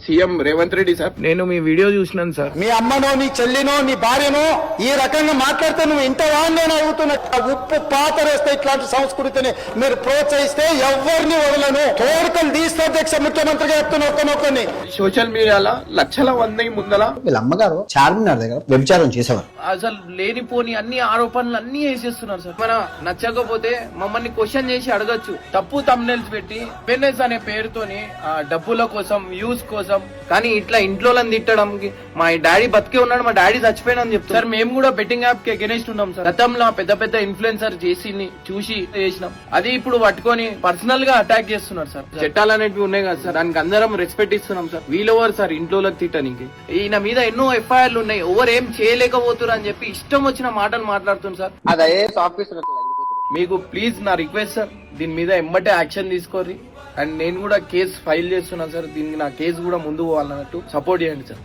CM Revanth Reddy sir, నేను మీ video చూసినాను sir. మీ అమ్మనో నీ చెల్లినో నీ భార్యనో ఈ రకంగా మాట్లాడితే నువ్వు ఇంత వాడిని అడుగుతున్నా. ఉప్పు పాతరేస్తే ఇట్లాంటి సంస్కృతిని మీరు ప్రోత్సహిస్తే ఎవరిని వదలను. తోడుకలు తీస్తే అధ్యక్ష ముఖ్యమంత్రిగా చెప్తున్నా ఒక్కనొక్కని. సోషల్ మీడియాలో లక్షల మంది ముందల వీళ్ళ అమ్మగారు చార్మినార్ దగ్గర వ్యభిచారం చేసేవారు. అసలు లేనిపోని అన్ని ఆరోపణలు అన్ని వేసేస్తున్నారు సార్. మన నచ్చకపోతే మమ్మల్ని క్వశ్చన్ చేసి అడగచ్చు. తప్పు తమ్నెల్స్ పెట్టి ఫెయిర్నెస్ అనే పేరుతోని డబ్బుల కోసం వ్యూస్ కోసం, కానీ ఇట్లా ఇంట్లో తిట్టడానికి మా డాడీ బతికే ఉన్నాడు, మా డాడీ చచ్చిపోయినని చెప్తారు సార్. మేము కూడా బెట్టింగ్ యాప్ కి అగెనిస్ట్ ఉన్నాం సార్. గతంలో పెద్ద పెద్ద ఇన్ఫ్లుయెన్సర్ చేసి చూసి చేసినాం. అది ఇప్పుడు పట్టుకొని పర్సనల్ గా అటాక్ చేస్తున్నారు సార్. చట్టాలు అనేవి ఉన్నాయి కదా సార్, దానికి అందరం రెస్పెక్ట్ ఇస్తున్నాం సార్. వీళ్ళెవరు సార్ ఇంట్లో తిట్టడానికి? ఈయన మీద ఎన్నో ఎఫ్ఐఆర్లు ఉన్నాయి, ఎవరు ఏం చేయలేకపోతున్నారు అని చెప్పి ఇష్టం వచ్చిన మాటలు మాట్లాడుతున్నారు సార్. మీకు ప్లీజ్ నా రిక్వెస్ట్ సార్, దీని మీద ఎమ్మటే యాక్షన్ తీసుకోరి. అండ్ నేను కూడా కేసు ఫైల్ చేస్తున్నాను సార్. దీనికి నా కేసు కూడా ముందు పోవాలన్నట్టు సపోర్ట్ చేయండి సార్.